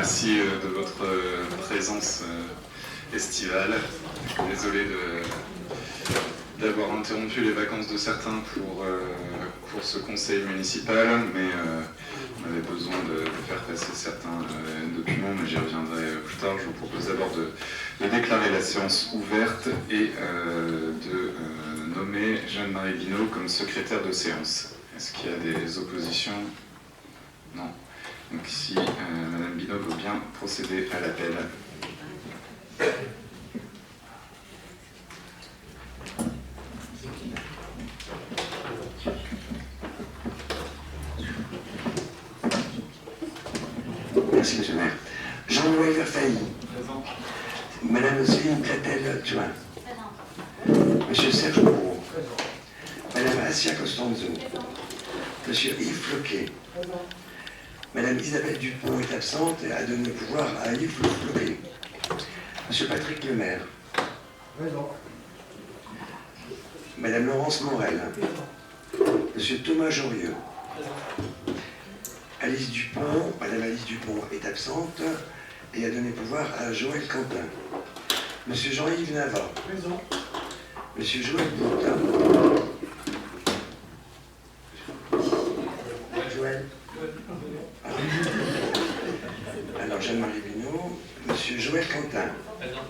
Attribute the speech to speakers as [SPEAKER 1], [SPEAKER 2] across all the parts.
[SPEAKER 1] merci de votre présence estivale. Désolé d'avoir interrompu les vacances de certains pour ce conseil municipal, mais on avait besoin de faire passer certains documents, mais j'y reviendrai plus tard. Je vous propose d'abord de déclarer la séance ouverte et de nommer Jeanne-Marie Binot comme secrétaire de séance. Est-ce qu'il y a des oppositions? Non. Donc si Madame Binot veut bien procéder à l'appel.
[SPEAKER 2] Merci, monsieur le maire. Jean-Noël Verfailly.
[SPEAKER 1] Présent.
[SPEAKER 2] Madame Céline Platel-Tuin. Monsieur Serge Moreau. Madame Assia Costanzo. Monsieur Yves Floquet. Madame Isabelle Dupont est absente et a donné le pouvoir à Yves Floquet. Monsieur Patrick Lemaire. Madame Laurence Morel. Monsieur Thomas Jorieux. Alice Dupont, Madame Alice Dupont est absente et a donné pouvoir à Joël Quentin. Monsieur Jean-Yves Navarre. Présent. Monsieur Joël Boutin. Joël. Alors Jeanne-Marie Binot, Monsieur Joël Quentin. Présent.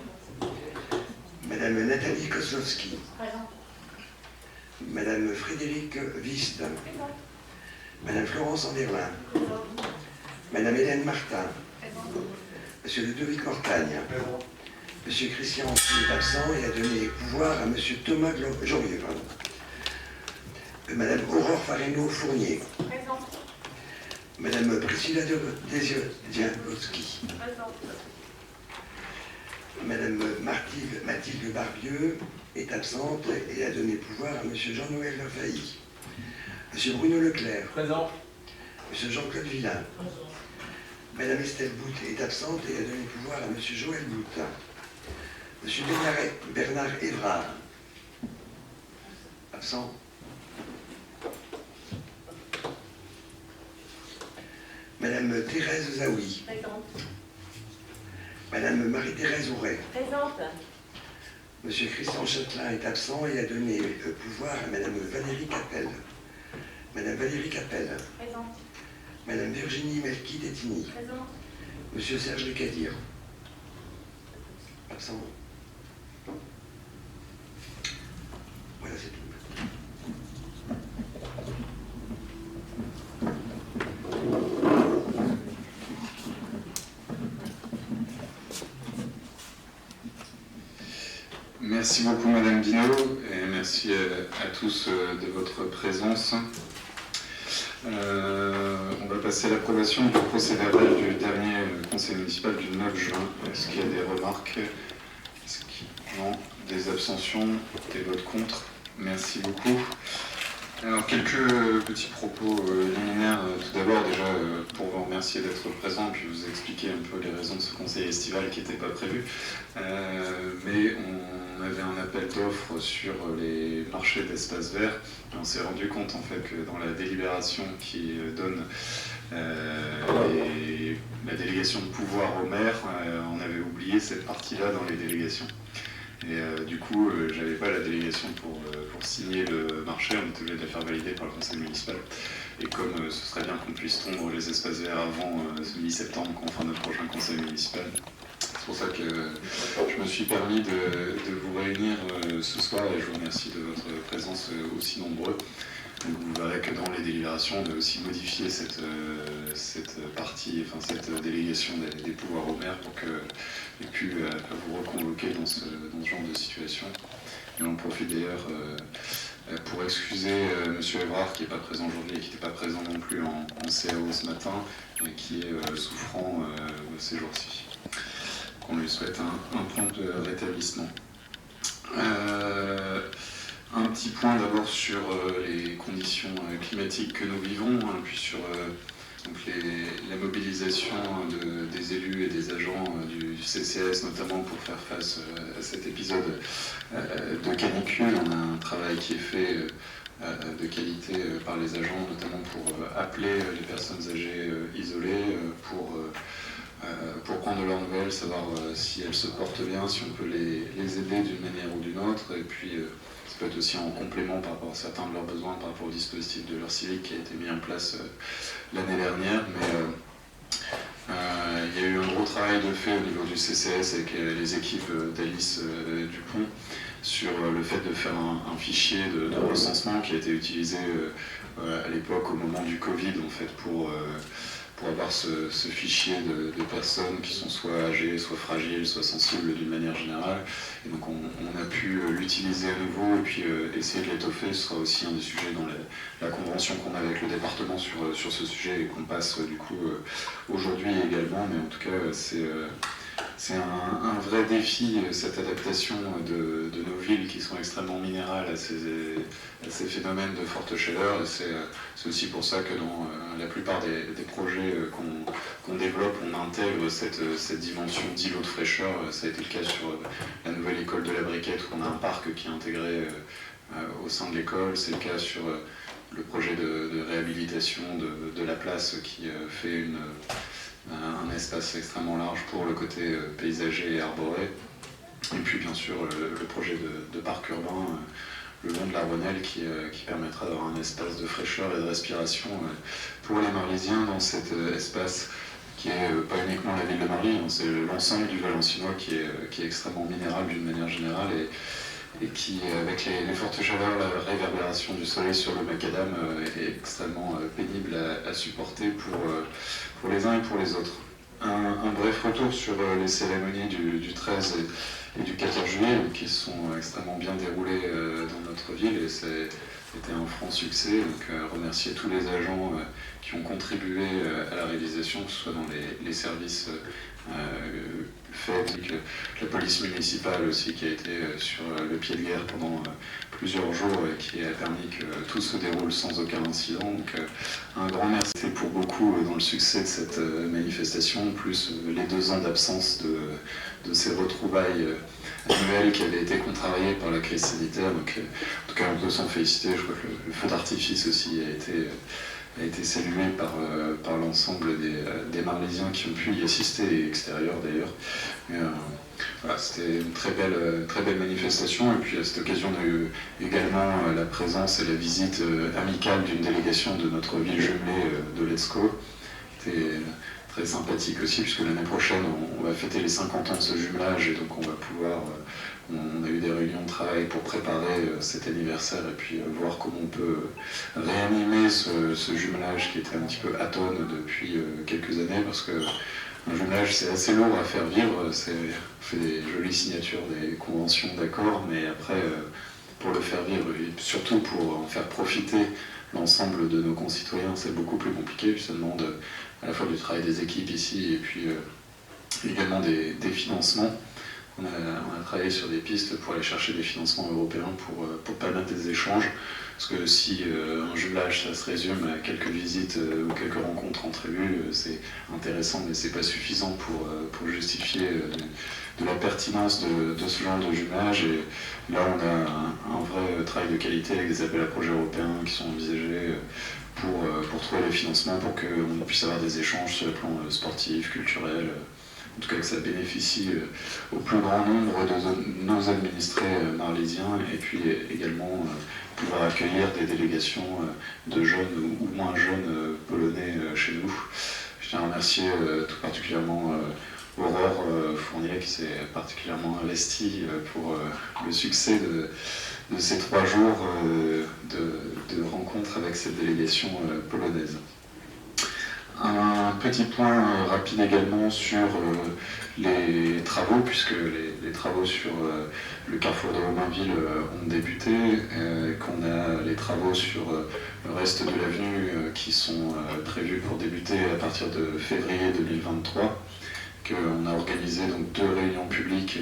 [SPEAKER 2] Madame Nathalie Kozlowski. Présent. Madame Frédéric Viste. Présent. Madame Florence Anderlin. Madame Hélène Martin. Monsieur Ludovic Mortagne. Monsieur Christian Ancy est absent et a donné pouvoir à Monsieur Thomas Jorieux. Madame Aurore Farino-Fournier. Madame Priscilla Desianowski. Madame Mathilde Barbieux est absente et a donné pouvoir à Monsieur Jean-Noël Verfailly. Monsieur Bruno Leclerc. Présent. Monsieur Jean-Claude Villain. Présent. Madame Estelle Bout est absente et a donné pouvoir à Monsieur Joël Bout. Monsieur Bernard Évrard. Absent. Madame Thérèse Zaoui.
[SPEAKER 3] Présente.
[SPEAKER 2] Madame Marie-Thérèse Auray.
[SPEAKER 3] Présente.
[SPEAKER 2] Monsieur Christian Châtelain est absent et a donné pouvoir à Madame Valérie Capel. Madame Valérie Capel.
[SPEAKER 3] Présente.
[SPEAKER 2] Madame Virginie Melki-Détigny.
[SPEAKER 3] Présente.
[SPEAKER 2] Monsieur Serge Lecadir. Absent. Voilà, c'est tout.
[SPEAKER 1] Merci beaucoup Madame Binot et merci à tous de votre présence. On va passer à l'approbation du procès-verbal du dernier conseil municipal du 9 juin. Est-ce qu'il y a des remarques? Non. Des abstentions? Des votes contre? Merci beaucoup. Alors, quelques petits propos liminaires. Tout d'abord, déjà, pour vous remercier d'être présent, puis vous expliquer un peu les raisons de ce conseil estival qui n'était pas prévu. Mais on avait un appel d'offres sur les marchés d'espaces verts. On s'est rendu compte, en fait, que dans la délibération qui donne la délégation de pouvoir au maire, on avait oublié cette partie-là dans les délégations. Et du coup, j'avais pas la délégation pour signer le marché, on était obligé de la faire valider par le conseil municipal. Et comme ce serait bien qu'on puisse tondre les espaces verts avant mi-septembre, quand on fera notre prochain conseil municipal, c'est pour ça que je me suis permis de vous réunir ce soir et je vous remercie de votre présence aussi nombreux. Donc vous verrez que dans les délibérations, on a aussi modifié cette partie, enfin cette délégation des pouvoirs au maire pour qu'elle ait pu vous reconvoquer dans ce genre de situation. Et on profite d'ailleurs pour excuser M. Évrard qui n'est pas présent aujourd'hui et qui n'était pas présent non plus en CAO ce matin et qui est souffrant ces jours-ci. On lui souhaite un prompt rétablissement. Un petit point d'abord sur les conditions climatiques que nous vivons, puis sur donc la mobilisation des élus et des agents du CCAS, notamment pour faire face à cet épisode de canicule. On a un travail qui est fait de qualité par les agents, notamment pour appeler les personnes âgées isolées, pour elles, savoir si elles se portent bien, si on peut les aider d'une manière ou d'une autre, et puis ça peut être aussi en complément par rapport à certains de leurs besoins, par rapport au dispositif de leur civique qui a été mis en place l'année dernière, mais il y a eu un gros travail de fait au niveau du CCS avec les équipes d'Alice Dupont sur le fait de faire un fichier de recensement qui a été utilisé à l'époque au moment du Covid en fait pour avoir ce fichier de personnes qui sont soit âgées, soit fragiles, soit sensibles d'une manière générale. Et donc on a pu l'utiliser à nouveau et puis essayer de l'étoffer. Ce sera aussi un des sujets dans la convention qu'on a avec le département sur ce sujet et qu'on passe du coup aujourd'hui également. Mais en tout cas, c'est un vrai défi, cette adaptation de nos villes qui sont extrêmement minérales à ces phénomènes de forte chaleur. C'est aussi pour ça que dans la plupart des projets qu'on développe, on intègre cette dimension d'îlot de fraîcheur. Ça a été le cas sur la nouvelle école de la Briquette, où on a un parc qui est intégré au sein de l'école. C'est le cas sur le projet de réhabilitation de la place qui fait un espace extrêmement large pour le côté paysager et arboré. Et puis bien sûr le projet de parc urbain le long de l'Arbonnel qui permettra d'avoir un espace de fraîcheur et de respiration pour les Marlysiens dans cet espace qui est pas uniquement la ville de Marly, hein, c'est l'ensemble du Valenciennois qui est extrêmement minéral d'une manière générale et qui, avec les fortes chaleurs, la réverbération du soleil sur le macadam est extrêmement pénible à supporter pour les uns et pour les autres. Un bref retour sur les cérémonies du 13 et du 14 juillet qui sont extrêmement bien déroulées dans notre ville et c'était un franc succès. Donc remercier tous les agents qui ont contribué à la réalisation, que ce soit dans les services faits, la police municipale aussi qui a été sur le pied de guerre pendant plusieurs jours et qui a permis que tout se déroule sans aucun incident. Donc un grand merci pour beaucoup dans le succès de cette manifestation, plus les 2 ans d'absence de ces retrouvailles annuelles qui avaient été contrariées par la crise sanitaire. Donc en tout cas on peut s'en féliciter. Je crois que le feu d'artifice aussi a été salué par l'ensemble des Marlysiens qui ont pu y assister, et extérieurs d'ailleurs. Voilà, c'était une très belle manifestation. Et puis à cette occasion, on a eu également la présence et la visite amicale d'une délégation de notre ville jumelée de Letzko. C'était très sympathique aussi, puisque l'année prochaine, on va fêter les 50 ans de ce jumelage, et donc on va pouvoir... On a eu des réunions de travail pour préparer cet anniversaire et puis voir comment on peut réanimer ce jumelage qui était un petit peu atone depuis quelques années, parce que un jumelage c'est assez lourd à faire vivre, on fait des jolies signatures, des conventions d'accords, mais après pour le faire vivre et surtout pour en faire profiter l'ensemble de nos concitoyens, c'est beaucoup plus compliqué, puis ça demande à la fois du travail des équipes ici et puis également des financements. On a travaillé sur des pistes pour aller chercher des financements européens pour permettre des échanges. Parce que si un jumelage, ça se résume à quelques visites ou quelques rencontres entre élus, c'est intéressant, mais c'est pas suffisant pour justifier de la pertinence de ce genre de jumelage. Et là, on a un vrai travail de qualité avec des appels à projets européens qui sont envisagés pour trouver les financements, pour qu'on puisse avoir des échanges sur le plan sportif, culturel. En tout cas que ça bénéficie au plus grand nombre de nos administrés marlysiens, et puis également pouvoir accueillir des délégations de jeunes ou moins jeunes polonais chez nous. Je tiens à remercier tout particulièrement Aurore Fournier qui s'est particulièrement investie pour le succès de ces 3 jours de rencontres avec cette délégation polonaise. Un petit point rapide également sur les travaux, puisque les travaux sur le carrefour de Romainville ont débuté, qu'on a les travaux sur le reste de l'avenue qui sont prévus pour débuter à partir de février 2023, qu'on a organisé donc 2 réunions publiques,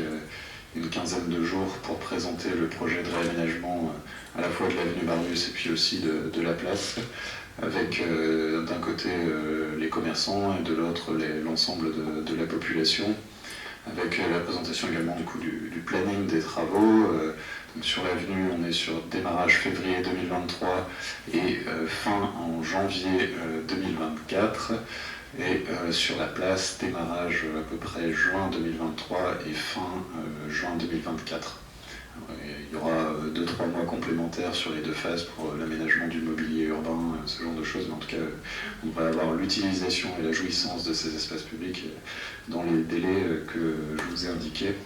[SPEAKER 1] une quinzaine de jours pour présenter le projet de réaménagement à la fois de l'avenue Marius et puis aussi de la place, avec d'un côté les commerçants et de l'autre l'ensemble de la population, avec la présentation également du coup du planning des travaux. Donc sur l'avenue, on est sur démarrage février 2023 et fin en janvier 2024. Et sur la place, démarrage à peu près juin 2023 et fin juin 2024. Il y aura 2-3 mois complémentaires sur les 2 phases pour l'aménagement du mobilier urbain, ce genre de choses, mais en tout cas, on va avoir l'utilisation et la jouissance de ces espaces publics dans les délais que je vous ai indiqués.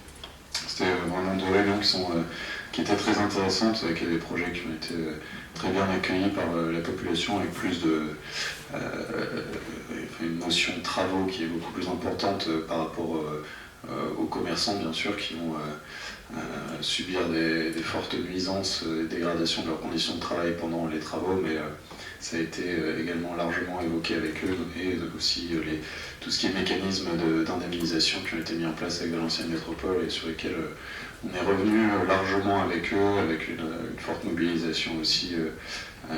[SPEAKER 1] C'était vraiment 2 réunions qui étaient très intéressantes, avec des projets qui ont été très bien accueillis par la population, avec plus une notion de travaux qui est beaucoup plus importante par rapport aux commerçants, bien sûr, qui vont subir des fortes nuisances et dégradations de leurs conditions de travail pendant les travaux, mais ça a été également largement évoqué avec eux, et aussi tout ce qui est mécanisme d'indemnisation qui ont été mis en place avec Valenciennes Métropole et sur lesquels on est revenu largement avec eux, avec une forte mobilisation aussi.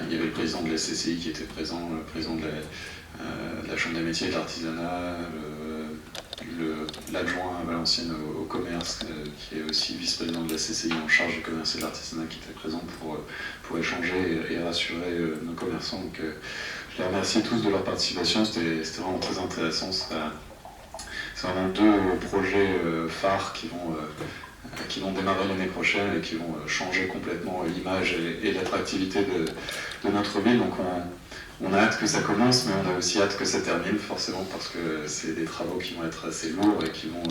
[SPEAKER 1] Il y avait le président de la CCI qui était présent, le président de la Chambre des métiers et de l'artisanat, l'adjoint à Valenciennes au commerce, qui est aussi vice-président de la CCI en charge du commerce et de l'artisanat, qui était présent pour échanger et rassurer nos commerçants. Donc, je les remercie tous de leur participation, c'était vraiment très intéressant. C'est vraiment 2 projets phares qui vont démarrer l'année prochaine et qui vont changer complètement l'image et l'attractivité de notre ville. Donc on a hâte que ça commence, mais on a aussi hâte que ça termine, forcément, parce que c'est des travaux qui vont être assez lourds et qui vont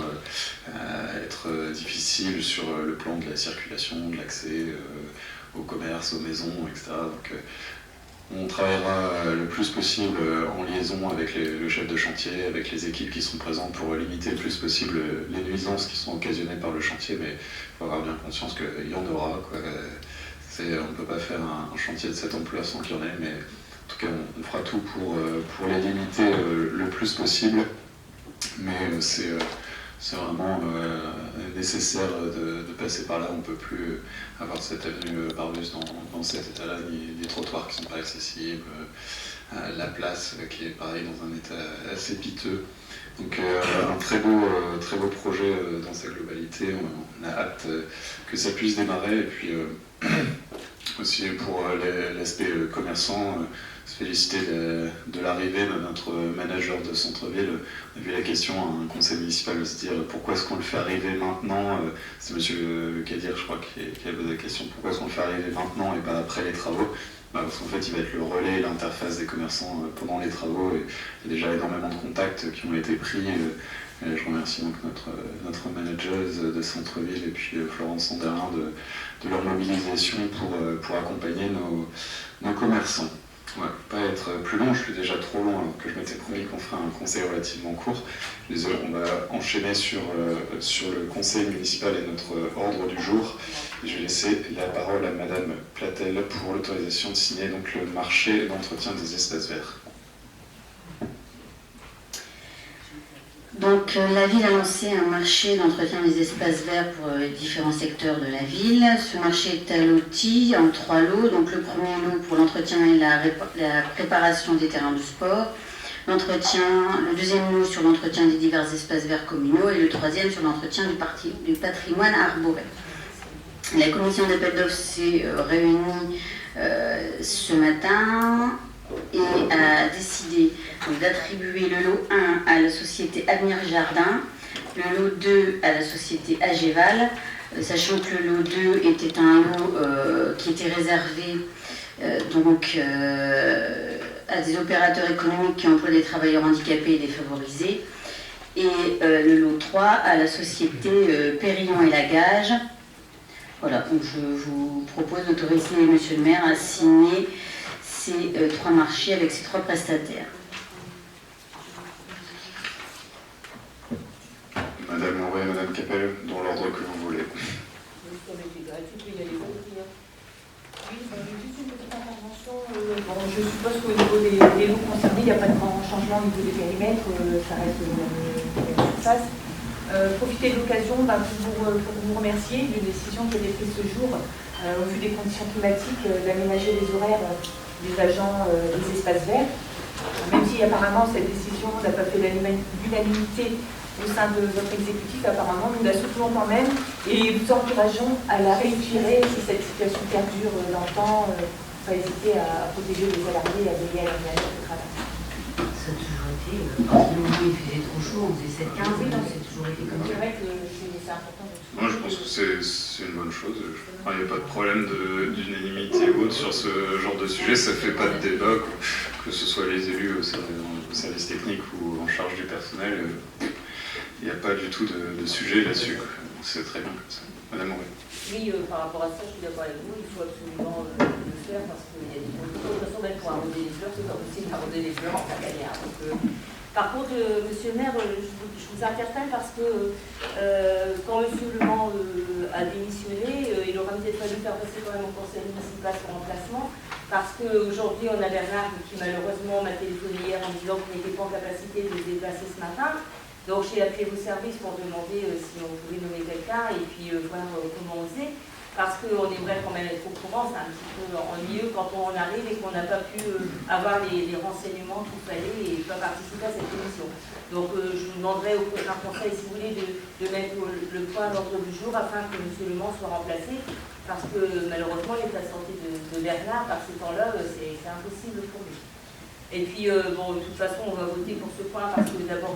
[SPEAKER 1] être difficiles sur le plan de la circulation, de l'accès au commerce, aux maisons, etc. Donc, on travaillera le plus possible en liaison avec le chef de chantier, avec les équipes qui sont présentes pour limiter le plus possible les nuisances qui sont occasionnées par le chantier, mais il faut avoir bien conscience qu'il y en aura, quoi. On ne peut pas faire un chantier de cette ampleur sans qu'il y en ait, mais en tout cas on fera tout pour les limiter le plus possible, mais c'est vraiment nécessaire de passer par là. On ne peut plus avoir cette avenue Barbus dans cet état-là, ni des trottoirs qui ne sont pas accessibles, la place qui est pareil dans un état assez piteux. Donc un très beau projet dans sa globalité. On a hâte que ça puisse démarrer, et puis aussi pour l'aspect commerçant, se féliciter de l'arrivée de notre manager de centre-ville. On a vu la question à un conseil municipal de se dire pourquoi est-ce qu'on le fait arriver maintenant. C'est monsieur Le Cadir, je crois, qui a posé la question, pourquoi est-ce qu'on le fait arriver maintenant et pas après les travaux. Parce qu'en fait, il va être le relais et l'interface des commerçants pendant les travaux. Et il y a déjà énormément de contacts qui ont été pris. Et je remercie donc notre manageuse de centre-ville et puis Florence Sanderin de leur mobilisation pour accompagner nos commerçants. Ouais, pas être plus long, je suis déjà trop long, alors que je m'étais promis qu'on ferait un conseil relativement court. Désolé, on va enchaîner sur le conseil municipal et notre ordre du jour. Je vais laisser la parole à Madame Platel pour l'autorisation de signer donc le marché d'entretien des espaces verts.
[SPEAKER 3] Donc la ville a lancé un marché d'entretien des espaces verts pour les différents secteurs de la ville. Ce marché est alloti en 3 lots. Donc le premier lot pour l'entretien et la préparation des terrains de sport. Le deuxième lot sur l'entretien des divers espaces verts communaux et le troisième sur l'entretien du patrimoine arboré. La commission d'appel d'offres s'est réunie ce matin et a décidé d'attribuer le lot 1 à la société Avenir Jardin, le lot 2 à la société Agéval, sachant que le lot 2 était un lot qui était réservé à des opérateurs économiques qui emploient des travailleurs handicapés et défavorisés, et le lot 3 à la société Périllon et Lagage. Voilà, donc je vous propose d'autoriser Monsieur le maire à signer ces 3 marchés avec ces 3 prestataires.
[SPEAKER 1] Madame Moret et Madame Capel, dans l'ordre que vous voulez.
[SPEAKER 4] Oui, juste une petite intervention. Je suppose qu'au niveau des lots concernés, il n'y a pas de grand changement au niveau des périmètres, ça reste la même surface. Profitez de l'occasion pour vous remercier d'une décision qui a été prise ce jour, au vu des conditions climatiques, d'aménager les horaires des agents des espaces verts. Même si apparemment cette décision n'a pas fait l'unanimité au sein de votre exécutif, apparemment nous la soutenons quand même et vous encourageons à la réitérer si cette situation perdure dans le temps, pas hésiter à protéger les salariés et à veiller à leur bien-être au travail.
[SPEAKER 3] Ça a toujours l'été, quand il faisait trop chaud, on faisait 7-15, oui, donc c'est toujours été comme ça.
[SPEAKER 4] C'est vrai que c'est important.
[SPEAKER 1] Moi, je pense que c'est une bonne chose. Il n'y a pas de problème d'unanimité ou autre sur ce genre de sujet. Ça ne fait pas de débat, que ce soit les élus au service technique ou en charge du personnel. Il n'y a pas du tout de sujet là-dessus. C'est très bien comme ça. Madame Auré.
[SPEAKER 4] Oui, par rapport à ça, je suis d'accord avec vous. Il faut absolument le faire parce qu'il y a des conditions. De toute façon, même pour arroser les fleurs, c'est pas possible d'arroser les fleurs en plein gagnard. Par contre, monsieur le maire, je vous interpelle parce que quand monsieur Le Mans a démissionné, il aura peut-être fallu faire passer quand même au conseil municipal son remplacement, parce qu'aujourd'hui, on a Bernard qui malheureusement m'a téléphoné hier en disant qu'il n'était pas en capacité de se déplacer ce matin. Donc j'ai appelé vos services pour demander si on pouvait nommer quelqu'un et puis voir comment on faisait. Parce qu'on aimerait quand même être au courant, c'est un petit peu ennuyeux quand on arrive et qu'on n'a pas pu avoir les renseignements qu'il fallait et pas participer à cette émission. Donc je vous demanderai au prochain conseil, si vous voulez, de mettre le point à l'ordre du jour afin que M. Le Mans soit remplacé, parce que malheureusement l'état de santé de Bernard, par ces temps-là, c'est impossible pour lui. Et puis, bon, de toute façon, on va voter pour ce point parce que d'abord,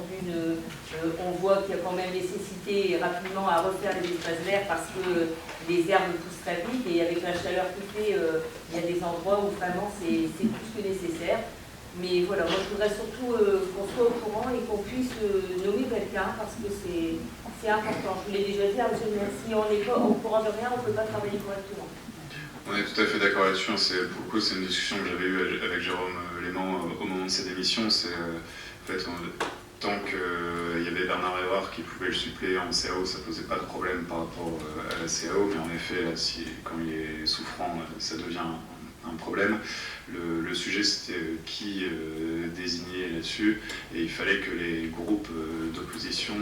[SPEAKER 4] on voit qu'il y a quand même nécessité rapidement à refaire les espaces verts parce que les herbes poussent très vite et avec la chaleur qu'il fait, il y a des endroits où vraiment c'est plus que nécessaire. Mais voilà, moi je voudrais surtout qu'on soit au courant et qu'on puisse nommer quelqu'un parce que c'est important. Je vous l'ai déjà dit, hein, monsieur le maire, si on n'est pas au courant de rien, on ne peut pas travailler correctement.
[SPEAKER 1] On est tout à fait d'accord là-dessus. Pour le coup, c'est une discussion que j'avais eue avec Jérôme Léman au moment de sa démission. En fait, tant qu'il y avait Bernard Évard qui pouvait le suppléer en CAO, ça ne posait pas de problème par rapport à la CAO. Mais en effet, là, quand il est souffrant, ça devient un problème. Le sujet, c'était qui désigner là-dessus. Et il fallait que les groupes d'opposition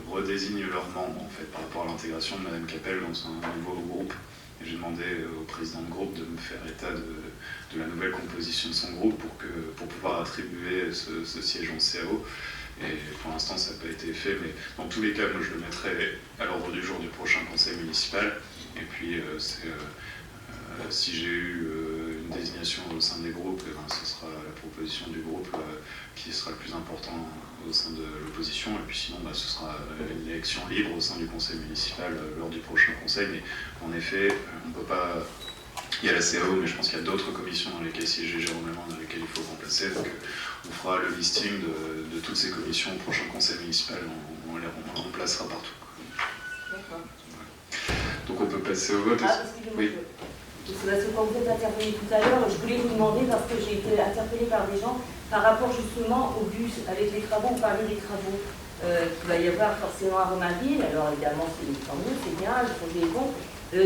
[SPEAKER 1] redésignent leurs membres, en fait, par rapport à l'intégration de Mme Capel dans un nouveau groupe. J'ai demandé au président de groupe de me faire état de la nouvelle composition de son groupe pour pouvoir attribuer ce siège en CAO. Et pour l'instant, ça n'a pas été fait, mais dans tous les cas, moi, je le mettrai à l'ordre du jour du prochain conseil municipal. Et puis, si j'ai eu une désignation au sein des groupes, ce sera la proposition du groupe qui sera le plus important au sein de l'opposition. Et puis sinon, ce sera une élection libre au sein du conseil municipal lors du prochain conseil. Mais en effet, on ne peut pas... Il y a la CAO, mais je pense qu'il y a d'autres commissions dans lesquelles siégeait Jérôme Léman, dans lesquelles il faut remplacer. Donc on fera le listing de toutes ces commissions au prochain conseil municipal. On les remplacera partout.
[SPEAKER 4] D'accord.
[SPEAKER 1] Donc on peut passer au vote.
[SPEAKER 4] Oui. Parce que quand vous êtes intervenu tout à l'heure, je voulais vous demander, parce que j'ai été interpellée par des gens, par rapport justement au bus, avec les travaux, on parlait des travaux qu'il va y avoir forcément à Romainville. Alors évidemment, tant mieux, c'est bien, le projet est bon.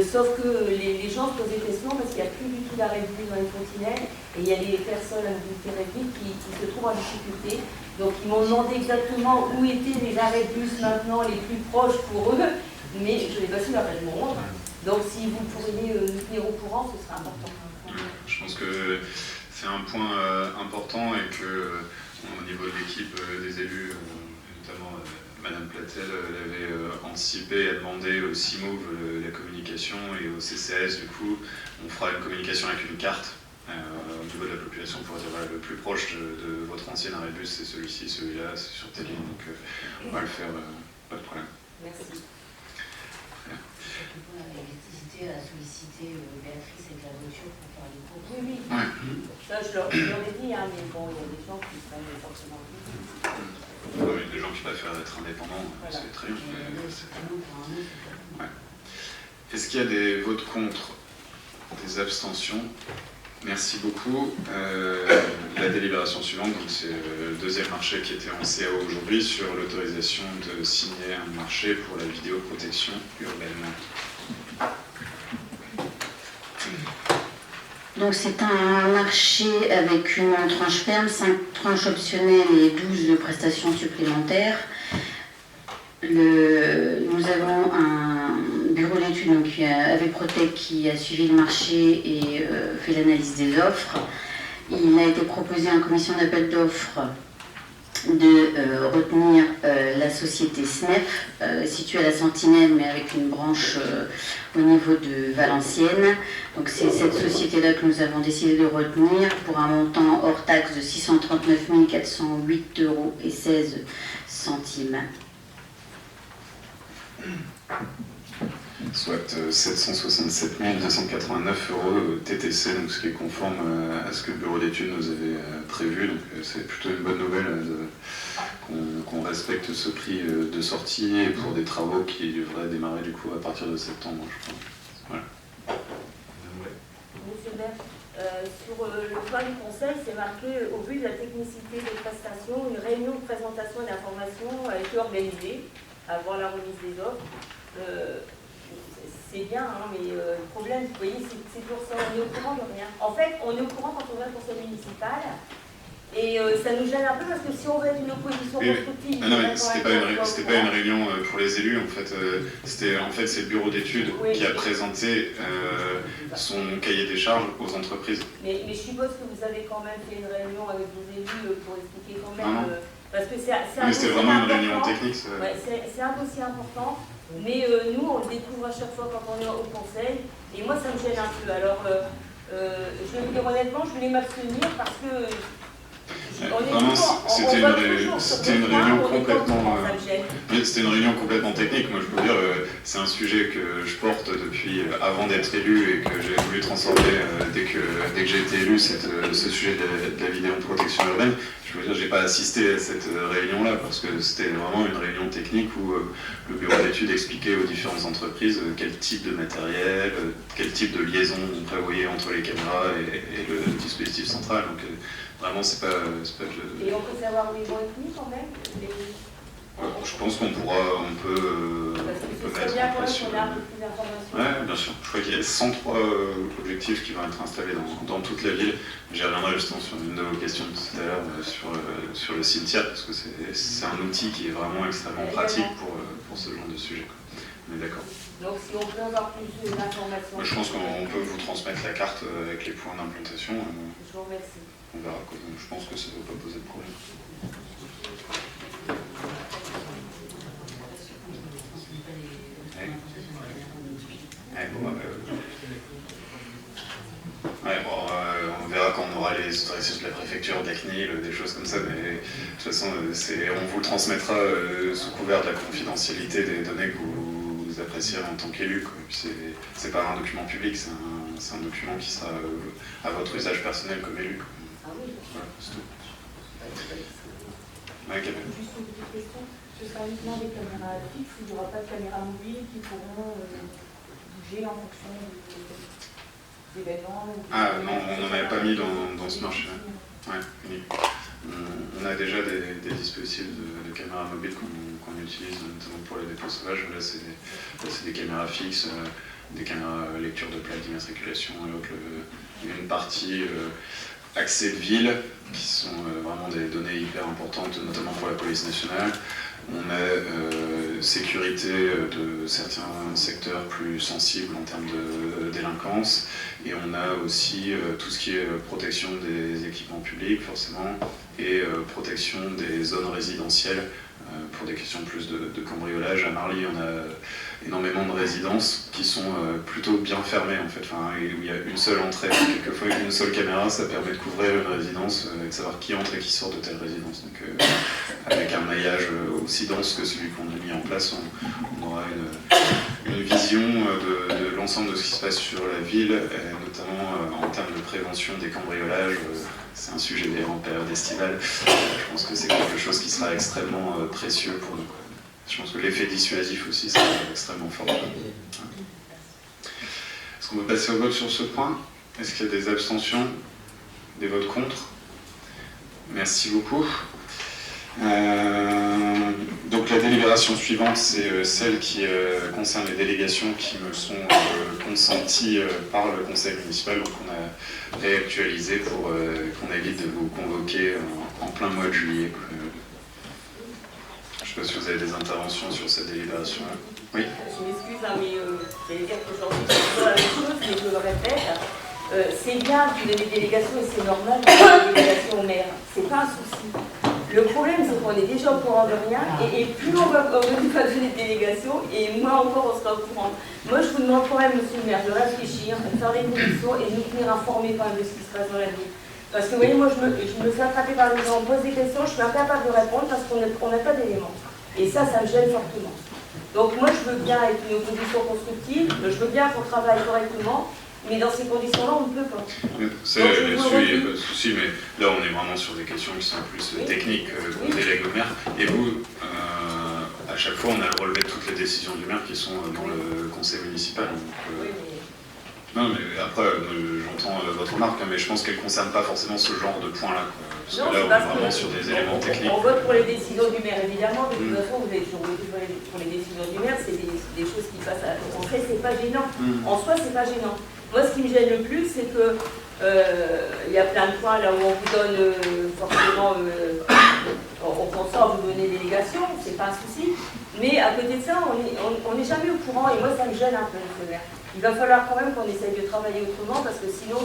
[SPEAKER 4] Sauf que les gens se posent des questions parce qu'il n'y a plus du tout d'arrêt de bus dans les continents et il y a des personnes à mobilité réduite qui se trouvent en difficulté. Donc ils m'ont demandé exactement où étaient les arrêts de bus maintenant les plus proches pour eux, mais je n'ai pas su leur répondre. Donc si vous pourriez nous tenir au courant, ce serait important.
[SPEAKER 1] Je pense que c'est un point important et que au niveau de l'équipe des élus, notamment Madame Platel, l'avait anticipé et a demandé au CIMOV la communication et au CCAS, du coup, on fera une communication avec une carte au niveau de la population pour dire voilà, le plus proche de votre ancien arrêt bus, c'est celui-ci, celui-là, c'est sur telle ligne, donc on va le faire, pas de problème.
[SPEAKER 4] Merci.
[SPEAKER 3] L'électricité a sollicité Béatrice avec la voiture pour faire les courses.
[SPEAKER 4] Oui.
[SPEAKER 1] Ouais.
[SPEAKER 4] Ça, je leur ai dit, hein, mais bon, il y a des gens qui prennent forcément plus.
[SPEAKER 1] Il y a des gens qui préfèrent être indépendants, voilà. C'est très bien. Ouais. Est-ce qu'il y a des votes contre, des abstentions? Merci beaucoup. La délibération suivante, c'est le deuxième marché qui était en CAO aujourd'hui sur l'autorisation de signer un marché pour la vidéoprotection urbaine.
[SPEAKER 3] Donc c'est un marché avec une tranche ferme, 5 tranches optionnelles et 12 prestations supplémentaires. Nous avons un bureau d'études avec Protec qui a suivi le marché et fait l'analyse des offres. Il a été proposé en commission d'appel d'offres de retenir la société SNEF, située à la Sentinelle, mais avec une branche au niveau de Valenciennes. Donc c'est cette société-là que nous avons décidé de retenir pour un montant hors taxe de 639 408,16 €.
[SPEAKER 1] Soit 767 289 € TTC, donc ce qui est conforme à ce que le bureau d'études nous avait prévu. Donc c'est plutôt une bonne nouvelle qu'on respecte ce prix de sortie et pour des travaux qui devraient démarrer du coup à partir de septembre, je crois. Voilà.
[SPEAKER 5] Monsieur le maire, sur le plan du conseil, c'est marqué au vu de la technicité des prestations, une réunion de présentation et d'information a été organisée avant la remise des offres. C'est bien, hein, mais le problème, vous voyez, c'est toujours ça, on est au courant de rien. En fait, on est au courant quand on va au conseil municipal, et ça nous gêne un peu parce que si on veut être une opposition constructive...
[SPEAKER 1] Non, mais c'était pas une réunion pour les élus, en fait. C'est le bureau d'études qui a présenté son cahier des charges aux entreprises.
[SPEAKER 5] Mais je suppose que vous avez quand même fait une réunion avec vos élus pour expliquer quand même... parce que c'est un
[SPEAKER 1] c'était vraiment une réunion technique.
[SPEAKER 5] Ouais, c'est un dossier important. Mais nous, on le découvre à chaque fois quand on est au conseil, et moi, ça me gêne un peu. Alors, je vais vous dire honnêtement, je voulais m'abstenir parce que...
[SPEAKER 1] C'était une réunion complètement... C'était une réunion complètement technique. Moi, je peux vous dire, c'est un sujet que je porte depuis avant d'être élu et que j'ai voulu transformer dès que j'ai été élu, ce sujet de la vidéoprotection urbaine. Je veux dire, j'ai pas assisté à cette réunion-là parce que c'était vraiment une réunion technique où le bureau d'études expliquait aux différentes entreprises quel type de matériel, quel type de liaison on prévoyait entre les caméras et le dispositif central. Donc vraiment, c'est pas...
[SPEAKER 5] Et on peut savoir où ils vont être mis quand même
[SPEAKER 1] Je pense qu'on peut mettre
[SPEAKER 5] bien
[SPEAKER 1] en place
[SPEAKER 5] qu'on ait un peu plus d'informations.
[SPEAKER 1] Oui, bien sûr. Je crois qu'il y a 103 objectifs qui vont être installés dans toute la ville. J'y reviendrai justement sur une de vos questions tout à l'heure sur le cimetière, parce que c'est un outil qui est vraiment extrêmement pratique pour ce genre de sujet. On est d'accord.
[SPEAKER 5] Donc si on peut avoir plus d'informations...
[SPEAKER 1] Je pense qu'on peut vous transmettre la carte avec les points d'implantation.
[SPEAKER 5] Je vous remercie.
[SPEAKER 1] On verra. Je pense que ça ne va pas poser de problème. On verra quand on aura les autorisations de la préfecture, de la CNIL, des choses comme ça, mais de toute façon, on vous transmettra sous couvert de la confidentialité des données que vous apprécierez en tant qu'élu. C'est pas un document public, c'est un document qui sera à votre usage personnel comme élu. Voilà, c'est tout.
[SPEAKER 5] Juste une petite question. Ce sera uniquement des caméras fixes, il n'y aura pas de caméras mobiles qui pourront bouger en fonction des événements.
[SPEAKER 1] Non, on n'en avait pas mis dans ce marché. Ouais, unique. On a déjà des dispositifs de caméras mobiles qu'on utilise, notamment pour les dépôts sauvages. Là, c'est des caméras fixes, des caméras lecture de plaques d'immatriculation et autres. Il y a une partie accès de ville, qui sont vraiment des données hyper importantes, notamment pour la police nationale. On a sécurité de certains secteurs plus sensibles en termes de délinquance, et on a aussi tout ce qui est protection des équipements publics, forcément, et protection des zones résidentielles pour des questions plus de cambriolage. À Marly, on a énormément de résidences qui sont plutôt bien fermées, en fait, où il y a une seule entrée, quelquefois une seule caméra, ça permet de couvrir une résidence et de savoir qui entre et qui sort de telle résidence. Donc, avec un maillage aussi dense que celui qu'on a mis en place, on aura une vision de l'ensemble de ce qui se passe sur la ville, notamment en termes de prévention des cambriolages. C'est un sujet d'ailleurs en période estivale. Je pense que c'est quelque chose qui sera extrêmement précieux pour nous. Je pense que l'effet dissuasif aussi sera extrêmement fort. Est-ce qu'on peut passer au vote sur ce point? Est-ce qu'il y a des abstentions? Des votes contre? Merci beaucoup. Donc la délibération suivante, c'est celle qui concerne les délégations qui me sont consenties par le conseil municipal. Donc on a réactualisé pour qu'on évite de vous convoquer en plein mois de juillet. Je ne sais pas si vous avez des interventions sur cette délibération. Oui.
[SPEAKER 5] Je m'excuse, mais j'allais dire qu'aujourd'hui c'est toujours la même chose, mais je le répète. C'est bien qu'il y ait des délégations et c'est normal qu'il y ait des délégations au maire. C'est pas un souci. Le problème, c'est qu'on est déjà au courant de rien, et plus on va passer les délégations, et moins encore on sera au courant. Moi, je vous demande quand même, monsieur le maire, de réfléchir, de faire des commissions et de nous tenir informés quand même de ce qui se passe dans la ville. Parce que vous voyez, moi, je me fais attraper par les gens, on me pose des questions, je suis incapable de répondre parce qu'on n'a pas d'éléments. Et ça me gêne fortement. Donc moi, je veux bien être une opposition constructive, je veux bien qu'on travaille correctement, mais dans ces conditions-là, on ne peut pas.
[SPEAKER 1] Ça, là-dessus, il n'y a pas de souci, mais là, on est vraiment sur des questions qui sont plus techniques qu'on délègue au maire. Et vous, à chaque fois, on a le relevé de toutes les décisions du maire qui sont dans le conseil municipal. Donc, non, mais après, j'entends votre remarque, mais je pense qu'elle ne concerne pas forcément ce genre de point-là. Parce que là, on est vraiment sur des éléments techniques.
[SPEAKER 5] On vote pour les décisions du maire, évidemment. De toute façon, vous avez toujours voté pour les décisions du maire. C'est des choses qui passent à... En fait, c'est pas gênant. En soi, c'est pas gênant. Moi, ce qui me gêne le plus, c'est que il y a plein de points là où on vous donne forcément... on pense à vous donner délégation, c'est pas un souci. Mais à côté de ça, on n'est jamais au courant. Et moi, ça me gêne un peu, le maire. Il va falloir quand même qu'on essaye de travailler autrement parce que sinon,